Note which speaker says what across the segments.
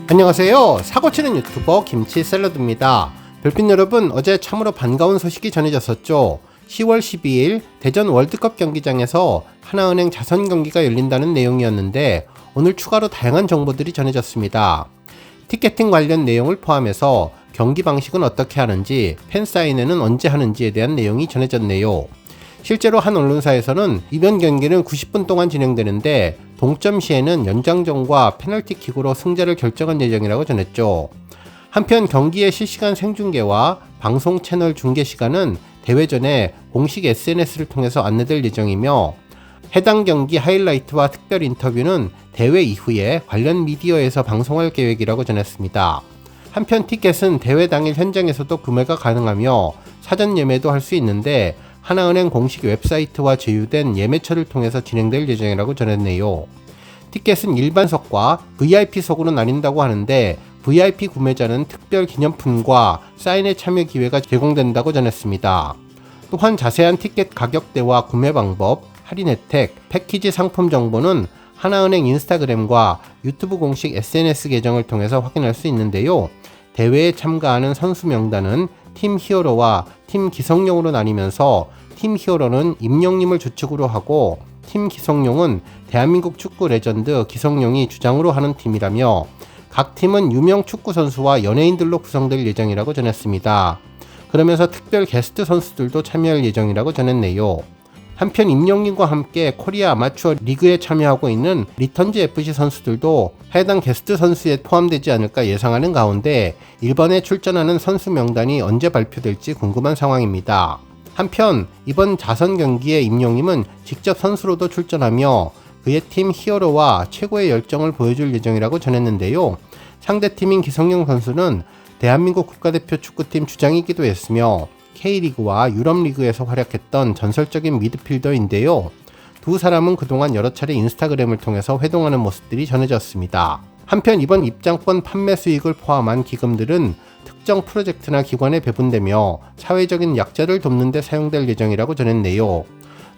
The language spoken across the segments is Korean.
Speaker 1: 안녕하세요. 사고치는 유튜버 김치샐러드입니다. 별빛 여러분, 어제 참으로 반가운 소식이 전해졌었죠. 10월 12일 대전 월드컵 경기장에서 하나은행 자선 경기가 열린다는 내용이었는데 오늘 추가로 다양한 정보들이 전해졌습니다. 티켓팅 관련 내용을 포함해서 경기 방식은 어떻게 하는지, 팬사인회는 언제 하는지에 대한 내용이 전해졌네요. 실제로 한 언론사에서는 이번 경기는 90분 동안 진행되는데 동점 시에는 연장전과 페널티킥으로 승자를 결정한 예정이라고 전했죠. 한편 경기의 실시간 생중계와 방송 채널 중계 시간은 대회 전에 공식 SNS를 통해서 안내될 예정이며 해당 경기 하이라이트와 특별 인터뷰는 대회 이후에 관련 미디어에서 방송할 계획이라고 전했습니다. 한편 티켓은 대회 당일 현장에서도 구매가 가능하며 사전 예매도 할 수 있는데 하나은행 공식 웹사이트와 제휴된 예매처를 통해서 진행될 예정이라고 전했네요. 티켓은 일반석과 VIP석으로 나뉜다고 하는데 VIP 구매자는 특별 기념품과 사인회 참여 기회가 제공된다고 전했습니다. 또한 자세한 티켓 가격대와 구매 방법, 할인 혜택, 패키지 상품 정보는 하나은행 인스타그램과 유튜브 공식 SNS 계정을 통해서 확인할 수 있는데요. 대회에 참가하는 선수 명단은 팀 히어로와 팀 기성용으로 나뉘면서 팀 히어로는 임영님을 주축으로 하고 팀 기성용은 대한민국 축구 레전드 기성용이 주장으로 하는 팀이라며 각 팀은 유명 축구 선수와 연예인들로 구성될 예정이라고 전했습니다. 그러면서 특별 게스트 선수들도 참여할 예정이라고 전했네요. 한편 임영님과 함께 코리아 아마추어 리그에 참여하고 있는 리턴즈 FC 선수들도 해당 게스트 선수에 포함되지 않을까 예상하는 가운데 일본에 출전하는 선수 명단이 언제 발표될지 궁금한 상황입니다. 한편 이번 자선 경기에 임영님은 직접 선수로도 출전하며 그의 팀 히어로와 최고의 열정을 보여줄 예정이라고 전했는데요. 상대팀인 기성용 선수는 대한민국 국가대표 축구팀 주장이기도 했으며 K리그와 유럽리그에서 활약했던 전설적인 미드필더인데요. 두 사람은 그동안 여러 차례 인스타그램을 통해서 회동하는 모습들이 전해졌습니다. 한편 이번 입장권 판매 수익을 포함한 기금들은 특정 프로젝트나 기관에 배분되며 사회적인 약자를 돕는 데 사용될 예정이라고 전했네요.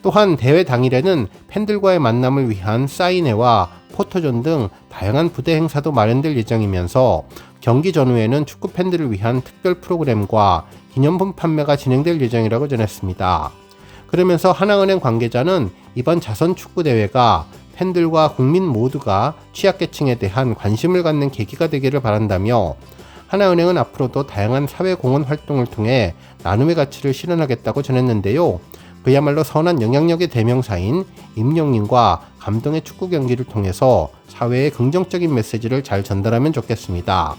Speaker 1: 또한 대회 당일에는 팬들과의 만남을 위한 사인회와 포토존 등 다양한 부대 행사도 마련될 예정이면서 경기 전후에는 축구 팬들을 위한 특별 프로그램과 기념품 판매가 진행될 예정이라고 전했습니다. 그러면서 하나은행 관계자는 이번 자선 축구 대회가 팬들과 국민 모두가 취약계층에 대한 관심을 갖는 계기가 되기를 바란다며 하나은행은 앞으로도 다양한 사회공헌 활동을 통해 나눔의 가치를 실현하겠다고 전했는데요. 그야말로 선한 영향력의 대명사인 임영님과 감동의 축구 경기를 통해서 사회에 긍정적인 메시지를 잘 전달하면 좋겠습니다.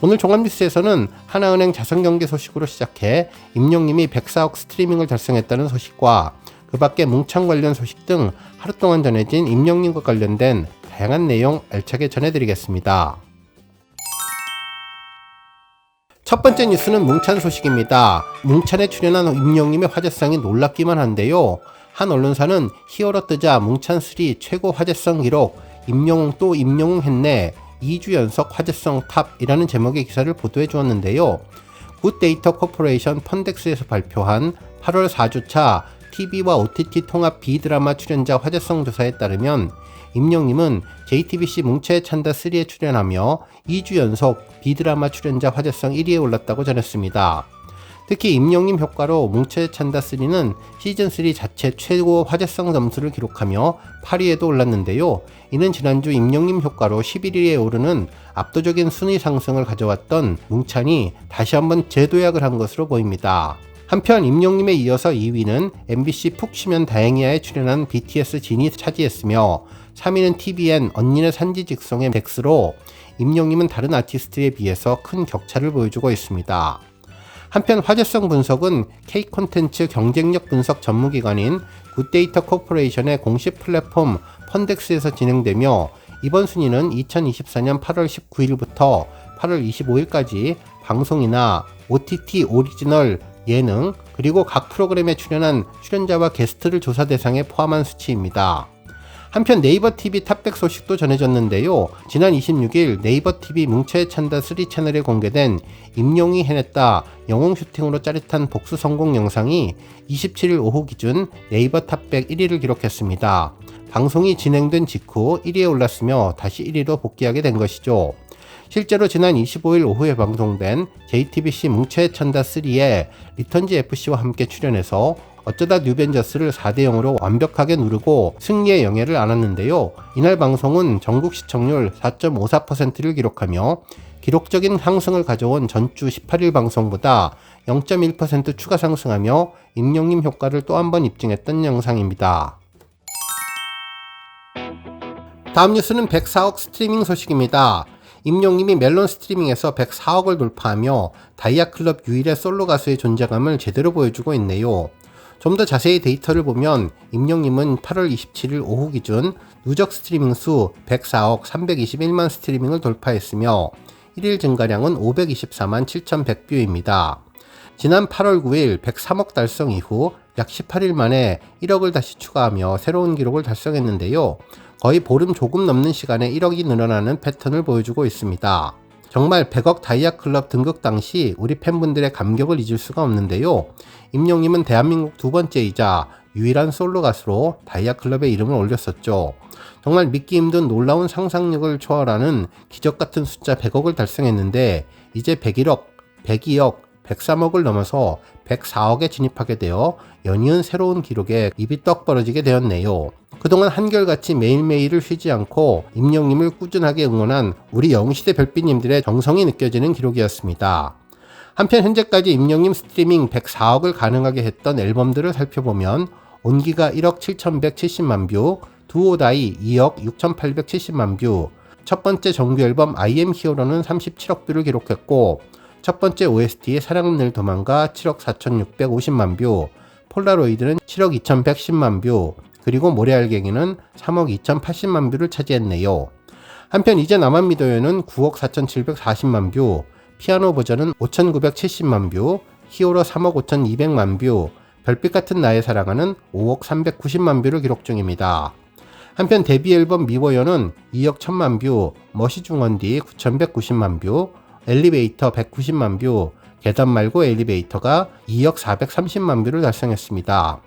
Speaker 1: 오늘 종합뉴스에서는 하나은행 자선경기 소식으로 시작해 임영님이 104억 스트리밍을 달성했다는 소식과 그 밖에 뭉창 관련 소식 등 하루 동안 전해진 임영님과 관련된 다양한 내용 알차게 전해드리겠습니다. 첫 번째 뉴스는 뭉찬 소식입니다. 뭉찬에 출연한 임영님의 화제성이 놀랍기만 한데요. 한 언론사는 히어로 뜨자 뭉찬3 최고 화제성 기록 임영웅 또 임영웅 했네 2주 연속 화제성 탑이라는 제목의 기사를 보도해 주었는데요. 굿데이터 코퍼레이션 펀덱스에서 발표한 8월 4주차 TV와 OTT 통합 B드라마 출연자 화제성 조사에 따르면 임영님은 JTBC 뭉쳐의 찬다 3에 출연하며 2주 연속 B드라마 출연자 화제성 1위에 올랐다고 전했습니다. 특히 임영님 효과로 뭉쳐의 찬다 3는 시즌3 자체 최고 화제성 점수를 기록하며 8위에도 올랐는데요. 이는 지난주 임영님 효과로 11위에 오르는 압도적인 순위 상승을 가져왔던 뭉찬이 다시 한번 재도약을 한 것으로 보입니다. 한편 임영님에 이어서 2위는 MBC 푹 쉬면 다행이야에 출연한 BTS 진이 차지했으며 3위는 TVN 언니네 산지 직송의 덱스로 임영님은 다른 아티스트에 비해서 큰 격차를 보여주고 있습니다. 한편 화제성 분석은 K콘텐츠 경쟁력 분석 전무기관인 굿데이터 코퍼레이션의 공식 플랫폼 펀덱스에서 진행되며 이번 순위는 2024년 8월 19일부터 8월 25일까지 방송이나 OTT 오리지널 예능 그리고 각 프로그램에 출연한 출연자와 게스트를 조사 대상에 포함한 수치입니다. 한편 네이버TV 탑100 소식도 전해졌는데요. 지난 26일 네이버TV 뭉쳐의 찬다 3 채널에 공개된 임영웅이 해냈다 영웅 슈팅으로 짜릿한 복수 성공 영상이 27일 오후 기준 네이버 탑100 1위를 기록했습니다. 방송이 진행된 직후 1위에 올랐으며 다시 1위로 복귀하게 된 것이죠. 실제로 지난 25일 오후에 방송된 JTBC 뭉쳐의 천다 3에 리턴즈 FC와 함께 출연해서 어쩌다 뉴벤져스를 4대0으로 완벽하게 누르고 승리의 영예를 안았는데요. 이날 방송은 전국 시청률 4.54%를 기록하며 기록적인 상승을 가져온 전주 18일 방송보다 0.1% 추가 상승하며 임영님 효과를 또 한 번 입증했던 영상입니다. 다음 뉴스는 104억 스트리밍 소식입니다. 임영님이 멜론 스트리밍에서 104억을 돌파하며 다이아클럽 유일의 솔로 가수의 존재감을 제대로 보여주고 있네요. 좀 더 자세히 데이터를 보면 임영님은 8월 27일 오후 기준 누적 스트리밍 수 104억 321만 스트리밍을 돌파했으며 1일 증가량은 524만 7,100뷰입니다. 지난 8월 9일 103억 달성 이후 약 18일 만에 1억을 다시 추가하며 새로운 기록을 달성했는데요. 거의 보름 조금 넘는 시간에 1억이 늘어나는 패턴을 보여주고 있습니다. 정말 100억 다이아클럽 등극 당시 우리 팬분들의 감격을 잊을 수가 없는데요. 임영님은 대한민국 두 번째이자 유일한 솔로 가수로 다이아클럽의 이름을 올렸었죠. 정말 믿기 힘든 놀라운 상상력을 초월하는 기적같은 숫자 100억을 달성했는데 이제 101억, 102억, 103억을 넘어서 104억에 진입하게 되어 연이은 새로운 기록에 입이 떡 벌어지게 되었네요. 그동안 한결같이 매일매일을 쉬지 않고 임영님을 꾸준하게 응원한 우리 영시대 별빛님들의 정성이 느껴지는 기록이었습니다. 한편 현재까지 임영님 스트리밍 104억을 가능하게 했던 앨범들을 살펴보면 온기가 1억 7,170만 뷰, 두오다이 2억 6,870만 뷰, 첫 번째 정규 앨범 I am Hero는 37억 뷰를 기록했고 첫 번째 OST 사랑은 늘 도망가 7억 4,650만 뷰, 폴라로이드는 7억 2,110만 뷰, 그리고 모래알갱이는 3억 2,080만 뷰를 차지했네요. 한편 이제 나만 믿어요는 9억 4,740만 뷰, 피아노 버전은 5,970만 뷰, 히어로 3억 5,200만 뷰, 별빛 같은 나의 사랑은 5억 390만 뷰를 기록 중입니다. 한편 데뷔 앨범 미워요는 2억 1000만 뷰, 멋이 중원디 9,190만 뷰, 엘리베이터 190만 뷰, 계단 말고 엘리베이터가 2억 430만 뷰를 달성했습니다.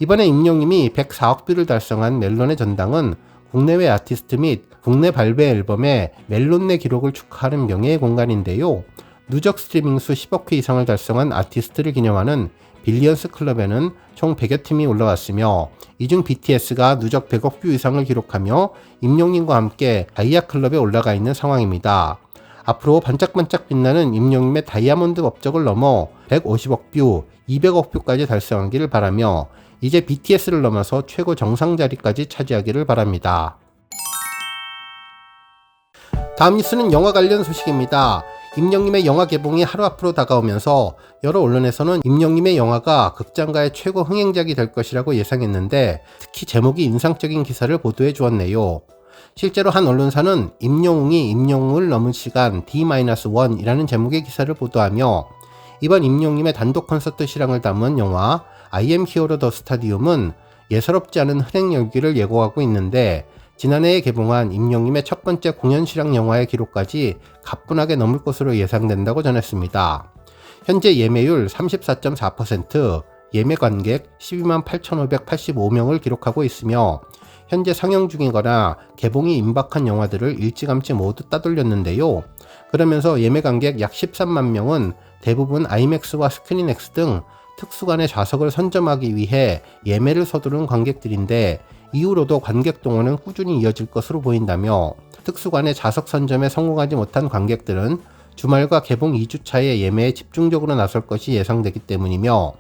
Speaker 1: 이번에 임영님이 104억 뷰를 달성한 멜론의 전당은 국내외 아티스트 및 국내 발매 앨범의 멜론 내 기록을 축하하는 명예의 공간인데요. 누적 스트리밍 수 10억 회 이상을 달성한 아티스트를 기념하는 빌리언스 클럽에는 총 100여 팀이 올라왔으며 이 중 BTS가 누적 100억 뷰 이상을 기록하며 임영님과 함께 다이아 클럽에 올라가 있는 상황입니다. 앞으로 반짝반짝 빛나는 임영님의 다이아몬드 업적을 넘어 150억 뷰, 200억 뷰까지 달성하기를 바라며 이제 BTS를 넘어서 최고 정상 자리까지 차지하기를 바랍니다. 다음 뉴스는 영화 관련 소식입니다. 임영님의 영화 개봉이 하루 앞으로 다가오면서 여러 언론에서는 임영님의 영화가 극장가의 최고 흥행작이 될 것이라고 예상했는데 특히 제목이 인상적인 기사를 보도해 주었네요. 실제로 한 언론사는 임영웅이 임영웅을 넘은 시간 D-1이라는 제목의 기사를 보도하며 이번 임영님의 단독 콘서트 실황을 담은 영화 I am Hero the Stadium은 예사롭지 않은 흥행 열기를 예고하고 있는데 지난해에 개봉한 임영님의 첫 번째 공연 실황 영화의 기록까지 가뿐하게 넘을 것으로 예상된다고 전했습니다. 현재 예매율 34.4%, 예매 관객 12만 8,585명을 기록하고 있으며 현재 상영 중이거나 개봉이 임박한 영화들을 일찌감치 모두 따돌렸는데요. 그러면서 예매 관객 약 13만 명은 대부분 아이맥스와 스크린X 등 특수관의 좌석을 선점하기 위해 예매를 서두른 관객들인데 이후로도 관객 동원은 꾸준히 이어질 것으로 보인다며 특수관의 좌석 선점에 성공하지 못한 관객들은 주말과 개봉 2주차의 예매에 집중적으로 나설 것이 예상되기 때문이며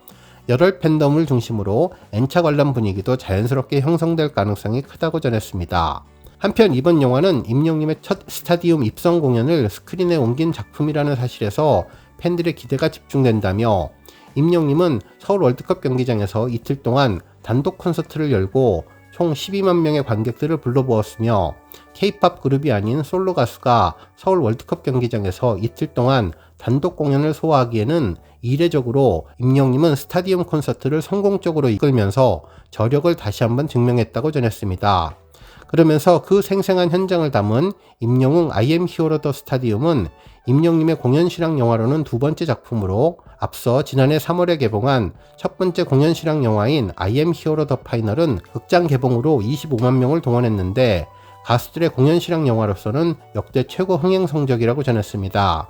Speaker 1: 열혈 팬덤을 중심으로 N차 관람 분위기도 자연스럽게 형성될 가능성이 크다고 전했습니다. 한편 이번 영화는 임영님의 첫 스타디움 입성 공연을 스크린에 옮긴 작품이라는 사실에서 팬들의 기대가 집중된다며 임영님은 서울 월드컵 경기장에서 이틀 동안 단독 콘서트를 열고 총 12만 명의 관객들을 불러보았으며 K-POP 그룹이 아닌 솔로 가수가 서울 월드컵 경기장에서 이틀 동안 단독 공연을 소화하기에는 이례적으로 임영님은 스타디움 콘서트를 성공적으로 이끌면서 저력을 다시 한번 증명했다고 전했습니다. 그러면서 그 생생한 현장을 담은 임영웅 I am Hero the Stadium은 임영님의 공연 실황 영화로는 두 번째 작품으로 앞서 지난해 3월에 개봉한 첫 번째 공연 실황 영화인 I am Hero the Final은 극장 개봉으로 25만 명을 동원했는데 가수들의 공연 실황 영화로서는 역대 최고 흥행 성적이라고 전했습니다.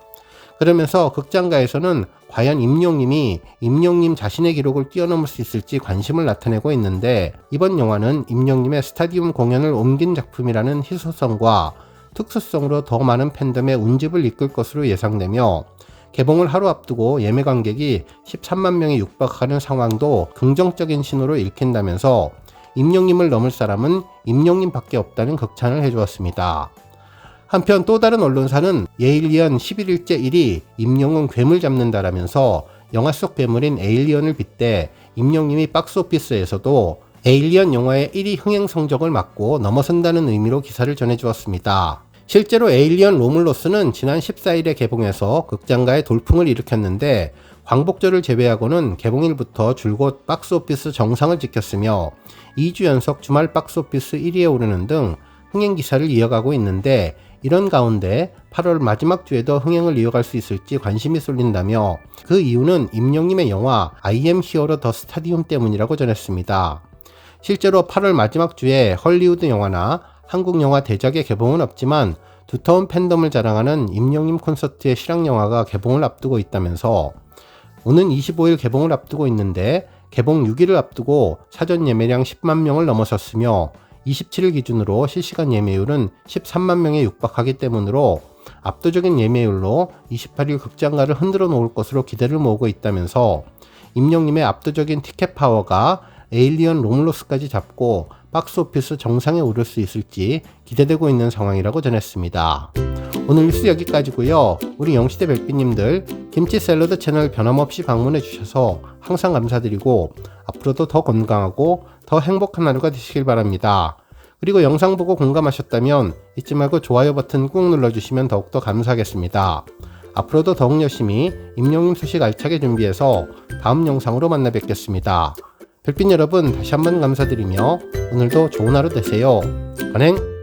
Speaker 1: 그러면서 극장가에서는 과연 임영님이 임영님 자신의 기록을 뛰어넘을 수 있을지 관심을 나타내고 있는데, 이번 영화는 임영님의 스타디움 공연을 옮긴 작품이라는 희소성과 특수성으로 더 많은 팬덤의 운집을 이끌 것으로 예상되며, 개봉을 하루 앞두고 예매 관객이 13만 명에 육박하는 상황도 긍정적인 신호로 읽힌다면서 임영님을 넘을 사람은 임영님밖에 없다는 극찬을 해주었습니다. 한편 또 다른 언론사는 예일리언 11일째 1위 임영웅 괴물 잡는다라면서 영화 속 괴물인 에일리언을 빗대 임영님이 박스오피스에서도 에일리언 영화의 1위 흥행 성적을 막고 넘어선다는 의미로 기사를 전해주었습니다. 실제로 에일리언 로물로스는 지난 14일에 개봉해서 극장가에 돌풍을 일으켰는데, 광복절을 제외하고는 개봉일부터 줄곧 박스오피스 정상을 지켰으며 2주 연속 주말 박스오피스 1위에 오르는 등 흥행 기사를 이어가고 있는데, 이런 가운데 8월 마지막 주에도 흥행을 이어갈 수 있을지 관심이 쏠린다며, 그 이유는 임영님의 영화 I am Hero the Stadium 때문이라고 전했습니다. 실제로 8월 마지막 주에 헐리우드 영화나 한국 영화 대작의 개봉은 없지만 두터운 팬덤을 자랑하는 임영님 콘서트의 실황 영화가 개봉을 앞두고 있다면서, 오는 25일 개봉을 앞두고 있는데 개봉 6일을 앞두고 사전 예매량 10만 명을 넘어섰으며 27일 기준으로 실시간 예매율은 13만 명에 육박하기 때문으로 압도적인 예매율로 28일 극장가를 흔들어 놓을 것으로 기대를 모으고 있다면서, 임영님의 압도적인 티켓 파워가 에일리언 로물로스까지 잡고 박스오피스 정상에 오를 수 있을지 기대되고 있는 상황이라고 전했습니다. 오늘 뉴스 여기까지고요. 우리 영시대 별빛님들 김치 샐러드 채널 변함없이 방문해 주셔서 항상 감사드리고, 앞으로도 더 건강하고 더 행복한 하루가 되시길 바랍니다. 그리고 영상 보고 공감하셨다면 잊지 말고 좋아요 버튼 꾹 눌러주시면 더욱더 감사하겠습니다. 앞으로도 더욱 열심히 임영님 소식 알차게 준비해서 다음 영상으로 만나 뵙겠습니다. 별빛 여러분 다시 한번 감사드리며 오늘도 좋은 하루 되세요. 관행!